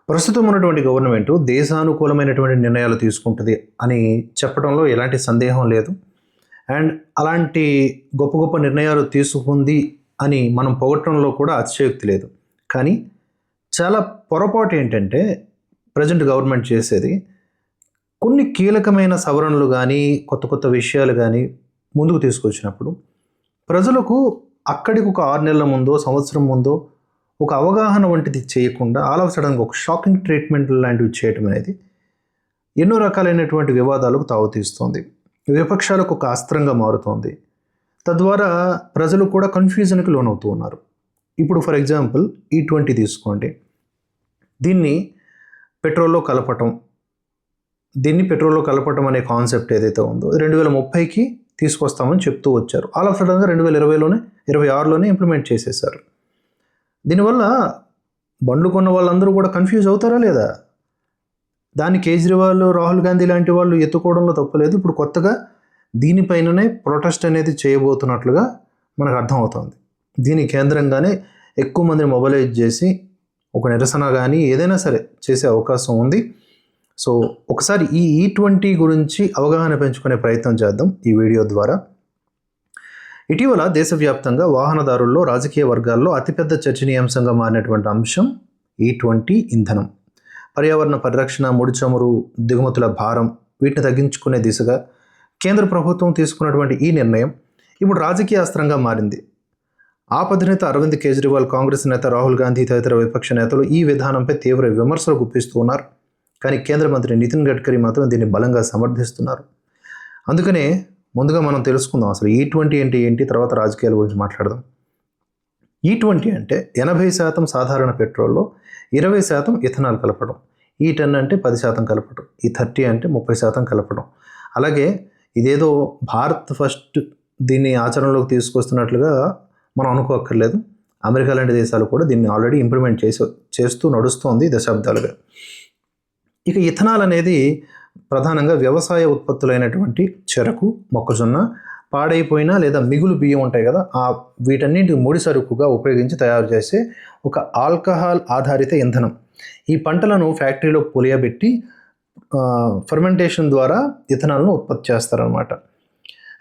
ప్రస్తుతం ఉన్నటువంటి గవర్నమెంట్ దేశానుకూలమైనటువంటి నిర్ణయాలు తీసుకుంటుంది అని చెప్పడంలో ఎలాంటి సందేహం లేదు. అండ్ అలాంటి గొప్ప గొప్ప నిర్ణయాలు తీసుకుంది అని మనం పొగట్టడంలో కూడా అతిశయోక్తి లేదు. కానీ చాలా పొరపాటు ఏంటంటే ప్రజెంట్ గవర్నమెంట్ చేసేది కొన్ని కీలకమైన సవరణలు కానీ కొత్త కొత్త విషయాలు కానీ ముందుకు తీసుకొచ్చినప్పుడు ప్రజలకు అక్కడికి ఒక 6 నెలల ముందో సంవత్సరం ముందో ఒక అవగాహన వంటిది చేయకుండా ఆల్ ఆఫ్ సడన్గా ఒక షాకింగ్ ట్రీట్మెంట్ లాంటివి చేయటం అనేది ఎన్నో రకాలైనటువంటి వివాదాలకు తావుతీస్తుంది. విపక్షాలకు ఒక అస్త్రంగా మారుతోంది. తద్వారా ప్రజలు కూడా కన్ఫ్యూజన్కి లోనవుతూ ఉన్నారు. ఇప్పుడు ఫర్ ఎగ్జాంపుల్ E20 తీసుకోండి. దీన్ని పెట్రోల్లో కలపటం అనే కాన్సెప్ట్ ఏదైతే ఉందో 2030కి తీసుకొస్తామని చెప్తూ వచ్చారు. ఆల్ ఆఫ్ సడన్గా 2026లోనే ఇంప్లిమెంట్ చేసేసారు. దీనివల్ల బండ్లు కొన్న వాళ్ళందరూ కూడా కన్ఫ్యూజ్ అవుతారా లేదా? దాన్ని కేజ్రీవాల్, రాహుల్ గాంధీ లాంటి వాళ్ళు ఎత్తుకోవడంలో తప్పులేదు. ఇప్పుడు కొత్తగా దీనిపైననే ప్రొటెస్ట్ అనేది చేయబోతున్నట్లుగా మనకు అర్థమవుతుంది. దీని కేంద్రంగానే ఎక్కువ మందిని మొబైలైజ్ చేసి ఒక నిరసన కానీ ఏదైనా సరే చేసే అవకాశం ఉంది. సో ఒకసారి ఈ E20 గురించి అవగాహన పెంచుకునే ప్రయత్నం చేద్దాం ఈ వీడియో ద్వారా. ఇటీవల దేశవ్యాప్తంగా వాహనదారుల్లో, రాజకీయ వర్గాల్లో అతిపెద్ద చర్చనీయాంశంగా మారినటువంటి అంశం E20 ఇంధనం. పర్యావరణ పరిరక్షణ, ముడి చమురు దిగుమతుల భారం వీటిని తగ్గించుకునే దిశగా కేంద్ర ప్రభుత్వం తీసుకున్నటువంటి ఈ నిర్ణయం ఇప్పుడు రాజకీయ అస్త్రంగా మారింది. ఆపధినేత అరవింద్ కేజ్రీవాల్, కాంగ్రెస్ నేత రాహుల్ గాంధీ తదితర విపక్ష నేతలు ఈ విధానంపై తీవ్ర విమర్శలు గుప్పిస్తూ ఉన్నారు. కానీ కేంద్ర మంత్రి నితిన్ గడ్కరీ మాత్రం దీన్ని బలంగా సమర్థిస్తున్నారు. అందుకనే ముందుగా మనం తెలుసుకుందాం అసలు E20 అంటే ఏంటి, తర్వాత రాజకీయాల గురించి మాట్లాడదాం. E20 అంటే 80% సాధారణ పెట్రోల్లో 20% ఇథనాల్ కలపడం. E10 అంటే 10% కలపడం. E30 అంటే 30% కలపడం. అలాగే ఇదేదో భారత్ ఫస్ట్ దీన్ని ఆచరణలోకి తీసుకొస్తున్నట్లుగా మనం అనుకోక్కర్లేదు. అమెరికా లాంటి దేశాలు కూడా దీన్ని ఆల్రెడీ ఇంప్లిమెంట్ చేస్తూ నడుస్తోంది దశాబ్దాలుగా. ఇక ఇథనాల్ అనేది ప్రధానంగా వ్యవసాయ ఉత్పత్తులైనటువంటి చెరకు, మొక్కజొన్న, పాడైపోయిన లేదా మిగులు బియ్యం ఉంటాయి కదా, వీటన్నింటి ముడి సరుకుగా ఉపయోగించి తయారు చేసే ఒక ఆల్కహాల్ ఆధారిత ఇంధనం. ఈ పంటలను ఫ్యాక్టరీలో పులియబెట్టి ఫర్మెంటేషన్ ద్వారా ఇథనాల్ను ఉత్పత్తి చేస్తారనమాట.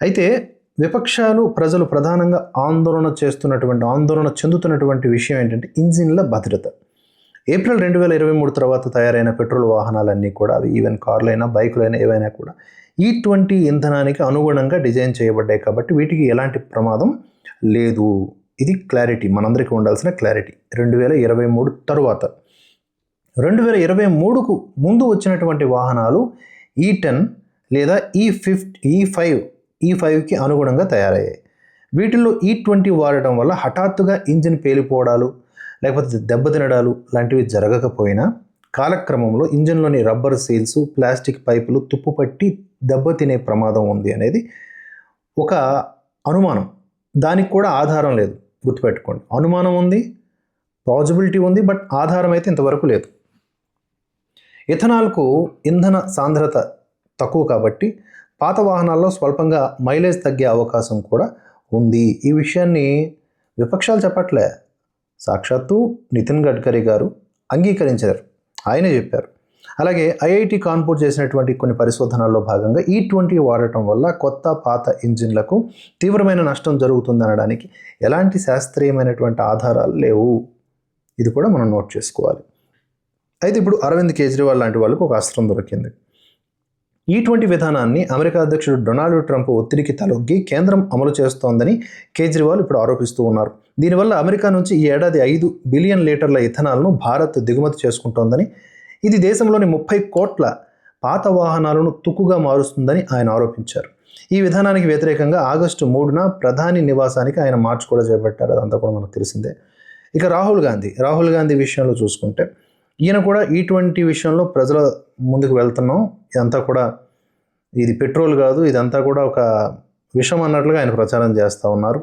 అయితే విపక్షాలు, ప్రజలు ప్రధానంగా ఆందోళన చెందుతున్నటువంటి విషయం ఏంటంటే ఇంజిన్ల భద్రత. ఏప్రిల్ 2023 తర్వాత తయారైన పెట్రోల్ వాహనాలన్నీ కూడా, అవి ఈవెన్ కార్లైనా బైకులైనా ఏవైనా కూడా E20 ఇంధనానికి అనుగుణంగా డిజైన్ చేయబడ్డాయి. కాబట్టి వీటికి ఎలాంటి ప్రమాదం లేదు. ఇది క్లారిటీ, మనందరికీ ఉండాల్సిన క్లారిటీ. 2023 తరువాత 2023కు ముందు వచ్చినటువంటి వాహనాలు E10 లేదా E5కి అనుగుణంగా తయారయ్యాయి. వీటిల్లో E20 వాడటం వల్ల హఠాత్తుగా ఇంజిన్ పేలిపోవడాలు లేకపోతే దెబ్బతినడాలు లాంటివి జరగకపోయినా కాలక్రమంలో ఇంజిన్లోని రబ్బర్ సీల్స్, ప్లాస్టిక్ పైపులు తుప్పుపట్టి దెబ్బతినే ప్రమాదం ఉంది అనేది ఒక అనుమానం. దానికి కూడా ఆధారం లేదు, గుర్తుపెట్టుకోండి. అనుమానం ఉంది, పాజిబిలిటీ ఉంది, బట్ ఆధారం అయితే ఇంతవరకు లేదు. ఇథనాల్కు ఇంధన సాంద్రత తక్కువ కాబట్టి పాత వాహనాల్లో స్వల్పంగా మైలేజ్ తగ్గే అవకాశం కూడా ఉంది. ఈ విషయాన్ని విపక్షాలు చెప్పట్లే, సాక్షాత్తు నితిన్ గడ్కరీ గారు అంగీకరించారు, ఆయనే చెప్పారు. అలాగే IIT కాన్పూర్ చేసినటువంటి కొన్ని పరిశోధనల్లో భాగంగా E20 వాడటం వల్ల కొత్త, పాత ఇంజిన్లకు తీవ్రమైన నష్టం జరుగుతుందనడానికి ఎలాంటి శాస్త్రీయమైనటువంటి ఆధారాలు లేవు. ఇది కూడా మనం నోట్ చేసుకోవాలి. అయితే ఇప్పుడు అరవింద్ కేజ్రీవాల్ లాంటి వాళ్ళకు ఒక అస్త్రం దొరికింది. E20 విధానాన్ని అమెరికా అధ్యక్షుడు డొనాల్డ్ ట్రంప్ ఒత్తిడికి తలొగ్గి కేంద్రం అమలు చేస్తోందని కేజ్రీవాల్ ఇప్పుడు ఆరోపిస్తూ ఉన్నారు. దీనివల్ల అమెరికా నుంచి ఈ ఏడాది 5 బిలియన్ లీటర్ల ఇథనాల్ను భారత్ దిగుమతి చేసుకుంటోందని, ఇది దేశంలోని 30 కోట్ల పాత వాహనాలను తుక్కుగా మారుస్తుందని ఆయన ఆరోపించారు. ఈ విధానానికి వ్యతిరేకంగా ఆగస్టు 3న ప్రధాని నివాసానికి ఆయన మార్చ్ కూడా చేపట్టారు. అదంతా కూడా మనకు తెలిసిందే. ఇక రాహుల్ గాంధీ విషయంలో చూసుకుంటే ఈయన కూడా E20 విషయంలో ప్రజల ముందుకు వెళ్తున్నాం, ఇదంతా కూడా ఇది పెట్రోల్ కాదు, ఇదంతా కూడా ఒక విషం అన్నట్లుగా ఆయన ప్రచారం చేస్తూ ఉన్నారు.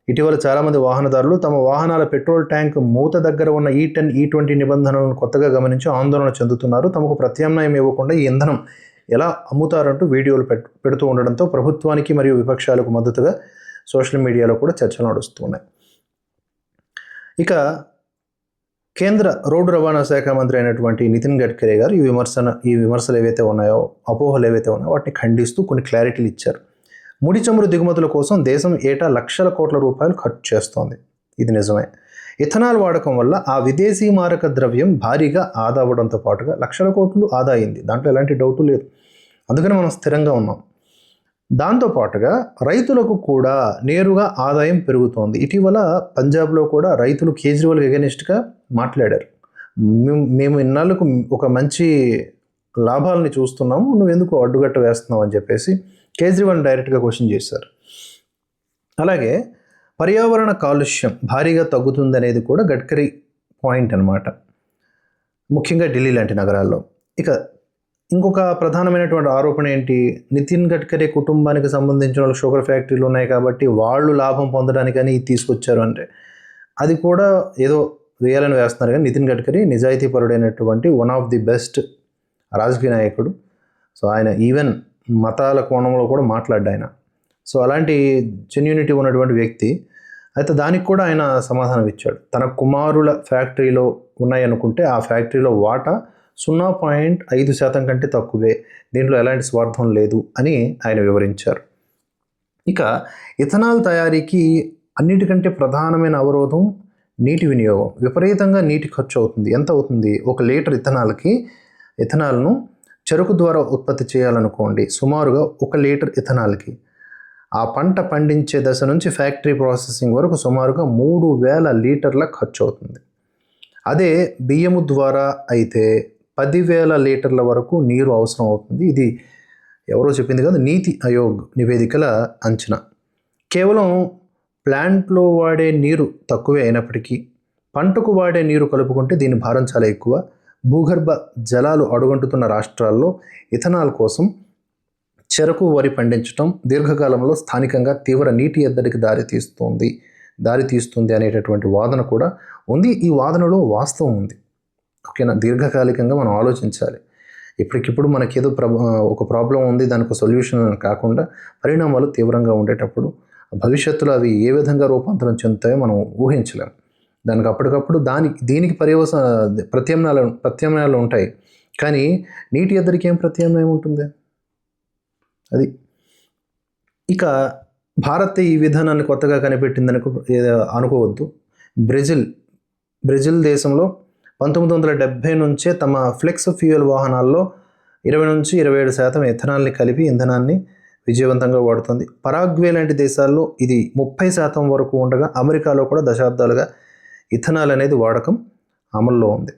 ఇటీవల చాలామంది వాహనదారులు తమ వాహనాల పెట్రోల్ ట్యాంక్ మూత దగ్గర ఉన్న E10, E20 నిబంధనలను కొత్తగా గమనించి ఆందోళన చెందుతున్నారు. తమకు ప్రత్యామ్నాయం ఇవ్వకుండా ఈ ఇంధనం ఎలా అమ్ముతారంటూ వీడియోలు పెడుతూ ఉండడంతో ప్రభుత్వానికి మరియు విపక్షాలకు మద్దతుగా సోషల్ మీడియాలో కూడా చర్చలు నడుస్తున్నాయి. ఇక కేంద్ర రోడ్డు రవాణా శాఖ మంత్రి అయినటువంటి నితిన్ గడ్కరీ గారు ఈ విమర్శలు ఏవైతే ఉన్నాయో, అపోహలు ఏవైతే ఉన్నాయో వాటిని ఖండిస్తూ కొన్ని క్లారిటీలు ఇచ్చారు. ముడి చమురు దిగుమతుల కోసం దేశం ఏటా లక్షల కోట్ల రూపాయలు ఖర్చు చేస్తోంది. ఇది నిజమే. ఇథనాల్ వాడకం వల్ల ఆ విదేశీ మారక ద్రవ్యం భారీగా ఆదా అవ్వడంతో పాటుగా లక్షల కోట్లు ఆదా అయింది. దాంట్లో ఎలాంటి డౌటు లేదు. అందుకని మనం స్థిరంగా ఉన్నాం. దాంతోపాటుగా రైతులకు కూడా నేరుగా ఆదాయం పెరుగుతోంది. ఇటీవల పంజాబ్లో కూడా రైతులు కేజ్రీవాల్ ఎగెనిస్ట్గా మాట్లాడారు. మేము ఇన్నాళ్ళకు ఒక మంచి లాభాలని చూస్తున్నాము, నువ్వెందుకు అడ్డుగట్ట వేస్తున్నావు అని చెప్పేసి కేజ్రీవాల్ని డైరెక్ట్గా క్వశ్చన్ చేశారు. అలాగే పర్యావరణ కాలుష్యం భారీగా తగ్గుతుందనేది కూడా గడ్కరీ పాయింట్ అన్నమాట, ముఖ్యంగా ఢిల్లీ లాంటి నగరాల్లో. ఇక ఇంకొక ప్రధానమైనటువంటి ఆరోపణ ఏంటి, నితిన్ గడ్కరీ కుటుంబానికి సంబంధించిన షుగర్ ఫ్యాక్టరీలు ఉన్నాయి కాబట్టి వాళ్ళు లాభం పొందడానికని ఇది తీసుకొచ్చారు అంటే అది కూడా ఏదో వేయాలని వేస్తున్నారు. కానీ నితిన్ గడ్కరీ నిజాయితీపరుడైనటువంటి వన్ ఆఫ్ ది బెస్ట్ రాజకీయ నాయకుడు. సో ఆయన ఈవెన్ మతాల కోణంలో కూడా మాట్లాడ్డా ఆయన. సో అలాంటి జెన్యూనిటీ ఉన్నటువంటి వ్యక్తి. అయితే దానికి కూడా ఆయన సమాధానం ఇచ్చాడు. తన కుమారుల ఫ్యాక్టరీలో ఉన్నాయనుకుంటే ఆ ఫ్యాక్టరీలో వాటా 0.5% కంటే తక్కువే, దీంట్లో ఎలాంటి స్వార్థం లేదు అని ఆయన వివరించారు. ఇక ఇథనాల్ తయారీకి అన్నిటికంటే ప్రధానమైన అవరోధం నీటి వినియోగం. విపరీతంగా నీటి ఖర్చు అవుతుంది. ఎంత అవుతుంది? 1 లీటర్ ఇథనాల్ను చెరుకు ద్వారా ఉత్పత్తి చేయాలనుకోండి, సుమారుగా 1 లీటర్ ఇథనాల్కి ఆ పంట పండించే దశ నుంచి ఫ్యాక్టరీ ప్రాసెసింగ్ వరకు సుమారుగా 3000 లీటర్ల ఖర్చు అవుతుంది. అదే బియ్యము ద్వారా అయితే 10,000 లీటర్ల వరకు నీరు అవసరం అవుతుంది. ఇది ఎవరో చెప్పింది కాదు, నీతి ఆయోగ్ నివేదికల అంచనా. కేవలం ప్లాంట్లో వాడే నీరు తక్కువే అయినప్పటికీ పంటకు వాడే నీరు కలుపుకుంటే దీని భారం చాలా ఎక్కువ. భూగర్భ జలాలు అడుగంటుతున్న రాష్ట్రాల్లో ఇథనాల్ కోసం చెరకు, వరి పండించడం దీర్ఘకాలంలో స్థానికంగా తీవ్ర నీటి ఎద్దడికి దారితీస్తుంది అనేటటువంటి వాదన కూడా ఉంది. ఈ వాదనలో వాస్తవం ఉంది. ఓకేనా, దీర్ఘకాలికంగా మనం ఆలోచించాలి. ఇప్పటికిప్పుడు మనకేదో ఒక ప్రాబ్లం ఉంది, దానికి సొల్యూషన్ కాకుండా పరిణామాలు తీవ్రంగా ఉండేటప్పుడు భవిష్యత్తులో అవి ఏ విధంగా రూపాంతరం చెందుతాయో మనం ఊహించలేం. దానికి అప్పటికప్పుడు దీనికి ప్రత్యామ్నాయాలు ఉంటాయి. కానీ నీటి ఎద్దడికి ఏం ప్రత్యామ్నాయం ఉంటుంది? అది. ఇక భారత్ ఈ విధానాన్ని కొత్తగా కనిపెట్టిందని అనుకోవద్దు. బ్రెజిల్ దేశంలో 1970 నుంచే తమ ఫ్లెక్స్ ఫ్యూయల్ వాహనాల్లో 20-27% ఇథనాల్ని కలిపి ఇంధనాన్ని విజయవంతంగా వాడుతుంది. పరాగ్వే లాంటి దేశాల్లో ఇది 30% వరకు ఉండగా అమెరికాలో కూడా దశాబ్దాలుగా ఇథనాల్ అనేది వాడకం అమల్లో ఉంది.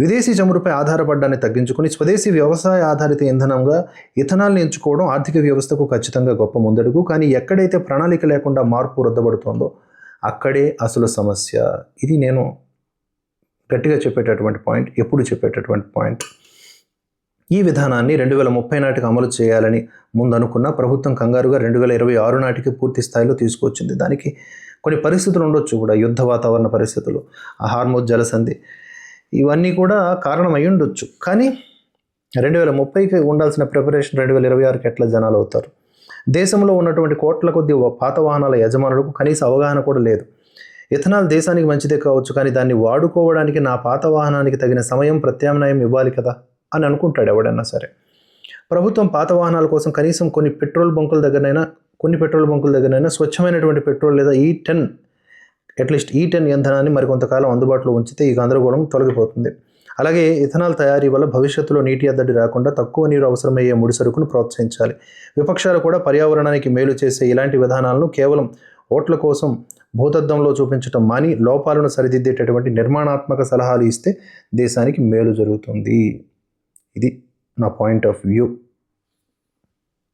విదేశీ చమురుపై ఆధారపడ్డాన్ని తగ్గించుకుని స్వదేశీ వ్యవసాయ ఆధారిత ఇంధనంగా ఇథనాల్ని ఎంచుకోవడం ఆర్థిక వ్యవస్థకు ఖచ్చితంగా గొప్ప ముందడుగు. కానీ ఎక్కడైతే ప్రణాళిక లేకుండా మార్పు రద్దబడుతోందో అక్కడే అసలు సమస్య. ఇది నేను గట్టిగా చెప్పేటటువంటి పాయింట్, ఎప్పుడు చెప్పేటటువంటి పాయింట్. ఈ విధానాన్ని 2030 నాటికి అమలు చేయాలని ముందు అనుకున్న ప్రభుత్వం కంగారుగా 2026 నాటికి పూర్తి స్థాయిలో తీసుకొచ్చింది. దానికి కొన్ని పరిస్థితులు ఉండొచ్చు కూడా, యుద్ధ వాతావరణ పరిస్థితులు, హార్మోజ్ జలసంధి, ఇవన్నీ కూడా కారణం అయి ఉండొచ్చు. కానీ 2030కి ఉండాల్సిన ప్రిపరేషన్ 2026కి ఎట్లా జనాలు అవుతారు? దేశంలో ఉన్నటువంటి కోట్ల కొద్ది పాత వాహనాల యజమానులకు కనీస అవగాహన కూడా లేదు. ఇథనాల్ దేశానికి మంచిదే కావచ్చు, కానీ దాన్ని వాడుకోవడానికి నా పాత వాహనానికి తగిన సమయం, ప్రత్యామ్నాయం ఇవ్వాలి కదా అని అనుకుంటాడు ఎవడన్నా సరే. ప్రభుత్వం పాత వాహనాల కోసం కనీసం కొన్ని పెట్రోల్ బంకుల దగ్గరైనా స్వచ్ఛమైనటువంటి పెట్రోల్ లేదా E10 ఇంధనాన్ని మరికొంతకాలం అందుబాటులో ఉంచితే ఈ గందరగోళం తొలగిపోతుంది. అలాగే ఇథనాల్ తయారీ వల్ల భవిష్యత్తులో నీటి ఎద్దడి రాకుండా తక్కువ నీరు అవసరమయ్యే ముడి సరుకును ప్రోత్సహించాలి. విపక్షాలు కూడా పర్యావరణానికి మేలు చేసే ఇలాంటి విధానాలను కేవలం ఓట్ల కోసం భూతద్దంలో చూపించడం మాని లోపాలను సరిదిద్దేటటువంటి నిర్మాణాత్మక సలహాలు ఇస్తే దేశానికి మేలు జరుగుతుంది. ఇది నా పాయింట్ ఆఫ్ వ్యూ.